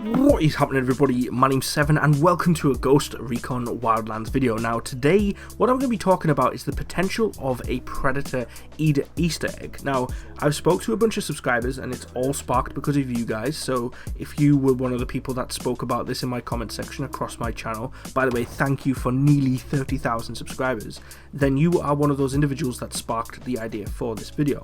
What is happening, everybody? My name's Seven and welcome to a Ghost Recon Wildlands video. Now today what I'm going to be talking about is the potential of a Predator Easter egg. Now I've spoke to a bunch of subscribers and it's all sparked because of you guys, so if you were one of the people that spoke about this in my comment section across my channel, by the way, thank you for nearly 30,000 subscribers, then you are one of those individuals that sparked the idea for this video.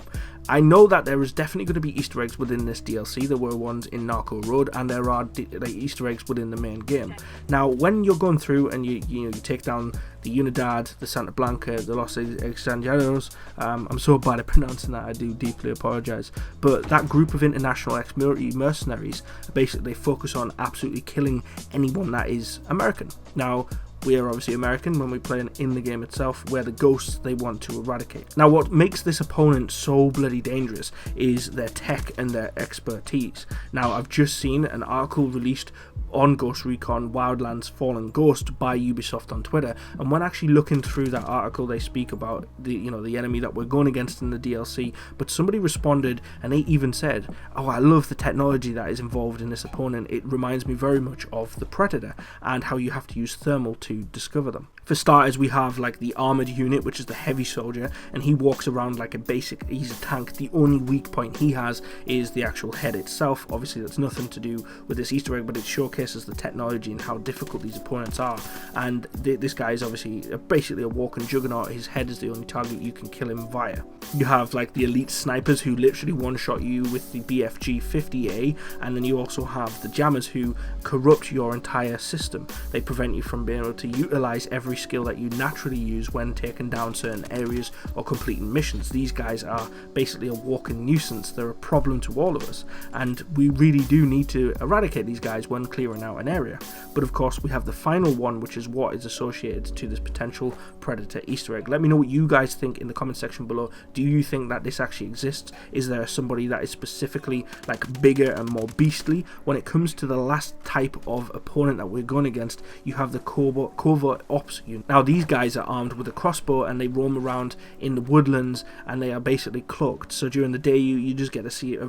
I know that there is definitely going to be Easter eggs within this DLC. There were ones in Narco Road and there are like Easter eggs within the main game. Now when you're going through and you take down the Unidad, the Santa Blanca, the Los Extranjeros, I'm so bad at pronouncing that, I do deeply apologize, but that group of international ex-military mercenaries, basically focus on absolutely killing anyone that is American. Now we are obviously American when we play in the game itself, where the ghosts they want to eradicate. Now what makes this opponent so bloody dangerous is their tech and their expertise. Now I've just seen an article released on Ghost Recon Wildlands Fallen Ghost by Ubisoft on Twitter, and when actually looking through that article they speak about the the enemy that we're going against in the DLC, but somebody responded and they even said, oh, I love the technology that is involved in this opponent. It reminds me very much of the Predator and how you have to use thermal to discover them. For starters, we have like the armored unit, which is the heavy soldier, and he walks around like a basic, he's a tank. The only weak point he has is the actual head itself. Obviously that's nothing to do with this Easter egg, but it showcases the technology and how difficult these opponents are. And this guy is obviously basically a walking juggernaut. His head is the only target you can kill him via. You have like the elite snipers who literally one-shot you with the BFG 50A, and then you also have the jammers who corrupt your entire system. They prevent you from being able to utilize every skill that you naturally use when taking down certain areas or completing missions. These guys are basically a walking nuisance. They're a problem to all of us, and we really do need to eradicate these guys when clearing out an area. But of course we have the final one, which is what is associated to this potential Predator Easter egg. Let me know what you guys think in the comment section below. Do you think that this actually exists? Is there somebody that is specifically like bigger and more beastly? When it comes to the last type of opponent that we're going against, you have the covert ops unit. Now these guys are armed with a crossbow and they roam around in the woodlands and they are basically cloaked, so during the day you just get to see a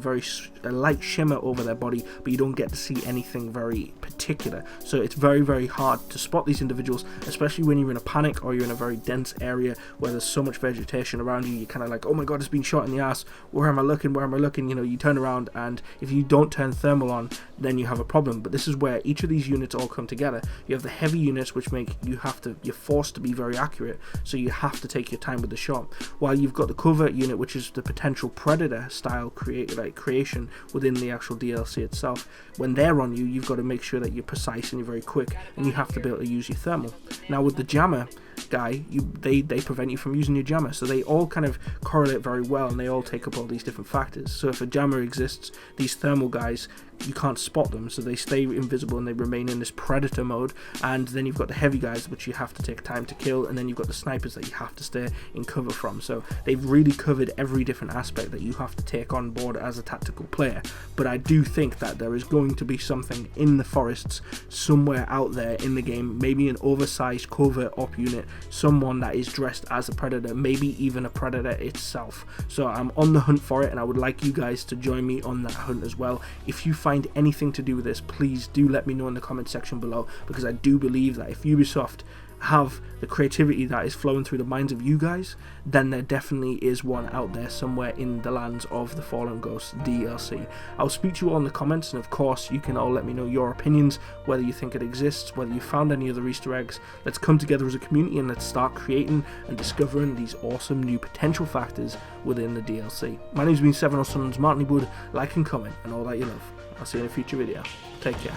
light shimmer over their body, but you don't get to see anything very particular. So it's very hard to spot these individuals, especially when you're in a panic or you're in a very dense area where there's so much vegetation around you. You're kind of like, oh my god, it's been shot in the ass, where am I looking, you turn around, and if you don't turn thermal on, then you have a problem. But this is where each of these units all come together. You have the heavy units, which make you're forced to be very accurate, so you have to take your time with the shot, while you've got the covert unit, which is the potential Predator style creation within the actual DLC itself. When they're on you, you've got to make sure that you're precise and you're very quick, and you have to be able to use your thermal. Now with the jammer guy, they prevent you from using your jammer, so they all kind of correlate very well and they all take up all these different factors. So if a jammer exists, these thermal guys, you can't spot them, so they stay invisible and they remain in this Predator mode. And then you've got the heavy guys, which you have to take time to kill, and then you've got the snipers that you have to stay in cover from. So they've really covered every different aspect that you have to take on board as a tactical player. But I do think that there is going to be something in the forests somewhere out there in the game, maybe an oversized covert op unit, someone that is dressed as a Predator, maybe even a Predator itself. So I'm on the hunt for it, and I would like you guys to join me on that hunt as well. If you find anything to do with this, please do let me know in the comment section below, because I do believe that if Ubisoft have the creativity that is flowing through the minds of you guys, then there definitely is one out there somewhere in the lands of the Fallen Ghost DLC. I'll speak to you all in the comments, and of course you can all let me know your opinions, whether you think it exists, whether you found any other Easter eggs. Let's come together as a community and let's start creating and discovering these awesome new potential factors within the DLC. My name's been Seven Sons Martin Wood. Like and comment and all that you love. I'll see you in a future video. Take care.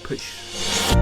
Peace.